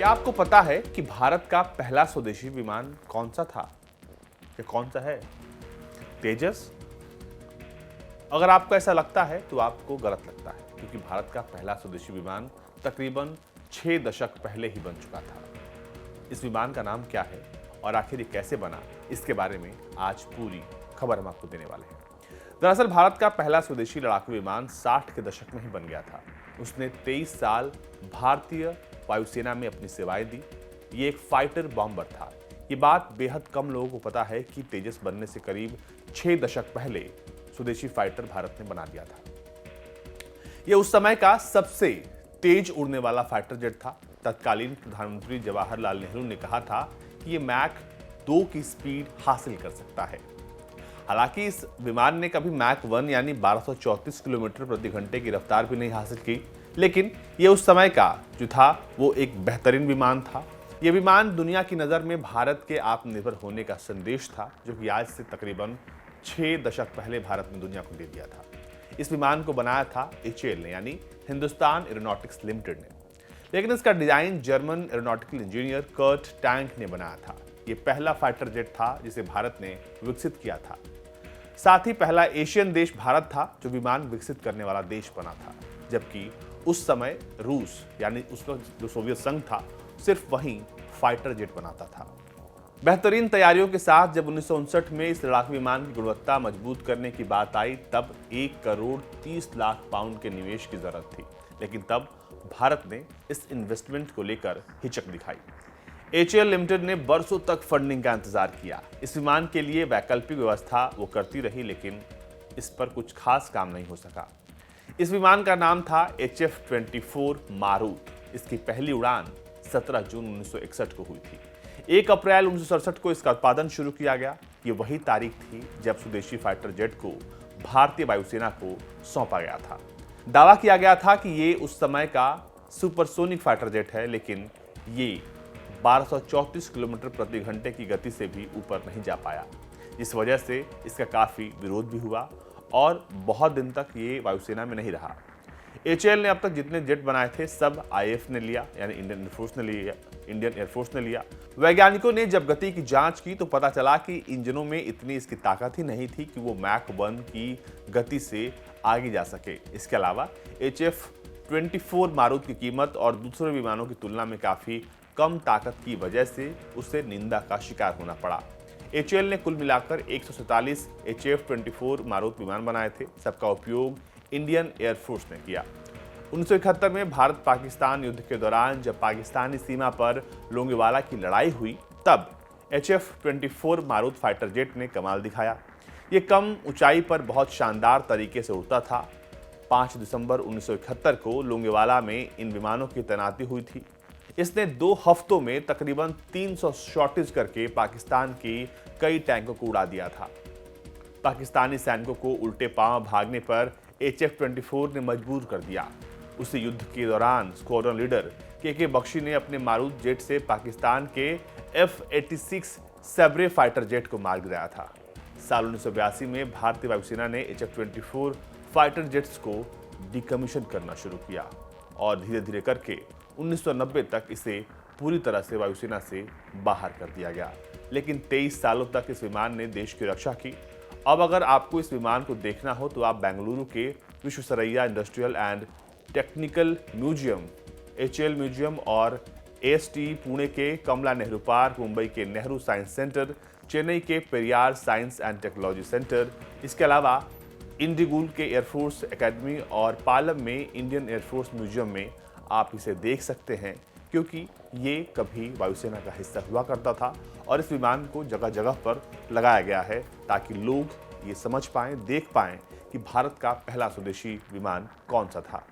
क्या आपको पता है कि भारत का पहला स्वदेशी विमान कौन सा था या कौन सा है? तेजस? अगर आपको ऐसा लगता है तो आपको गलत लगता है, क्योंकि भारत का पहला स्वदेशी विमान तकरीबन 6 दशक पहले ही बन चुका था। इस विमान का नाम क्या है और आखिर ये कैसे बना, इसके बारे में आज पूरी खबर हम आपको देने वाले हैं। दरअसल भारत का पहला स्वदेशी लड़ाकू विमान 60 के दशक में ही बन गया था। उसने 23 साल भारतीय वायुसेना में अपनी सेवाएं दी। ये एक फाइटर बॉम्बर था। ये बात बेहद कम लोगों को पता है कि तेजस बनने से करीब 6 दशक पहले स्वदेशी फाइटर भारत ने बना दिया था। यह उस समय का सबसे तेज उड़ने वाला फाइटर जेट था। तत्कालीन प्रधानमंत्री जवाहरलाल नेहरू ने कहा था कि यह मैक 2 की स्पीड हासिल कर सकता है। हालांकि इस विमान ने कभी मैक 1 यानी 1234 किलोमीटर प्रति घंटे की रफ्तार भी नहीं हासिल की, लेकिन यह उस समय का जो था वो एक बेहतरीन विमान था। यह विमान दुनिया की नज़र में भारत के आत्मनिर्भर होने का संदेश था, जो कि आज से तकरीबन 6 दशक पहले भारत ने दुनिया को दे दिया था। इस विमान को बनाया था HAL ने, यानी हिंदुस्तान एरोनॉटिक्स लिमिटेड ने, लेकिन इसका design German aeronautical engineer Kurt Tank ने बनाया था। यह पहला फाइटर जेट था जिसे भारत ने विकसित किया था। साथ ही पहला एशियन देश भारत था जो विमान विकसित करने वाला देश बना था, जबकि उस समय रूस यानी उस वक्त जो सोवियत संघ था सिर्फ वहीं फाइटर जेट बनाता था। बेहतरीन तैयारियों के साथ जब 1959 में इस लड़ाकू विमान की गुणवत्ता मजबूत करने की बात आई, तब 1 करोड़ 30 लाख पाउंड के निवेश की जरूरत थी, लेकिन तब भारत ने इस इन्वेस्टमेंट को लेकर हिचक दिखाई। HAL लिमिटेड ने बरसों तक फंडिंग का इंतजार किया। इस विमान के लिए वैकल्पिक व्यवस्था वो करती रही, लेकिन इस पर कुछ खास काम नहीं हो सका। इस विमान का नाम था HF-24 मारूत। इसकी पहली उड़ान 17 जून 1961 को हुई थी। 1 अप्रैल 1967 को इसका उत्पादन शुरू किया गया। ये वही तारीख थी जब स्वदेशी फाइटर जेट को भारतीय वायुसेना को सौंपा गया था। दावा किया गया था कि ये उस समय का सुपरसोनिक फाइटर जेट है, लेकिन ये 1234 किलोमीटर प्रति घंटे की गति से भी ऊपर नहीं जा पाया। इस वजह से इसका काफ़ी विरोध भी हुआ और बहुत दिन तक ये वायुसेना में नहीं रहा। HAL ने अब तक जितने जेट बनाए थे सब IAF ने लिया, यानी इंडियन एयरफोर्स ने लिया। वैज्ञानिकों ने जब गति की जांच की तो पता चला कि इंजनों में इतनी इसकी ताकत ही नहीं थी कि वो मैक 1 की गति से आगे जा सके। इसके अलावा HF-24 मारूत की कीमत और दूसरे विमानों की तुलना में काफ़ी कम ताकत की वजह से उसे निंदा का शिकार होना पड़ा। HAL ने कुल मिलाकर 147 HF-24 मारूत विमान बनाए थे। सबका उपयोग इंडियन एयरफोर्स ने किया। 1971 में भारत पाकिस्तान युद्ध के दौरान जब पाकिस्तानी सीमा पर लोंगेवाला की लड़ाई हुई, तब HF-24 मारूत फाइटर जेट ने कमाल दिखाया। ये कम ऊंचाई पर बहुत शानदार तरीके से उड़ता था। 5 दिसंबर 1971 को लोंगेवाला में इन विमानों की तैनाती हुई थी। इसने 2 हफ्तों में तकरीबन 300 शॉटेज करके पाकिस्तान की कई टैंकों को उड़ा दिया था। पाकिस्तानी सैनिकों को उल्टे पांव भागने पर HF-24 ने मजबूर कर दिया। उसी युद्ध के दौरान स्क्वाड्रन लीडर KK बख्शी ने अपने मारूत जेट से पाकिस्तान के F-86 सैब्रे फाइटर जेट को मार गिराया था। साल 1982 में भारतीय वायुसेना ने HF-24 फाइटर जेट्स को डिकमीशन करना शुरू किया और धीरे धीरे करके 1990 तक इसे पूरी तरह से वायुसेना से बाहर कर दिया गया। लेकिन 23 सालों तक इस विमान ने देश की रक्षा की। अब अगर आपको इस विमान को देखना हो तो आप बेंगलुरु के Visvesvaraya industrial and technical museum, HAL museum और AST पुणे के कमला नेहरू पार्क, मुंबई के नेहरू साइंस सेंटर, चेन्नई के Periyar science and technology centre, इसके अलावा इंडिगुल के एयरफोर्स एकेडमी और पालम में इंडियन एयरफोर्स म्यूजियम में आप इसे देख सकते हैं, क्योंकि ये कभी वायुसेना का हिस्सा हुआ करता था और इस विमान को जगह जगह पर लगाया गया है ताकि लोग ये समझ पाएं, देख पाएं कि भारत का पहला स्वदेशी विमान कौन सा था।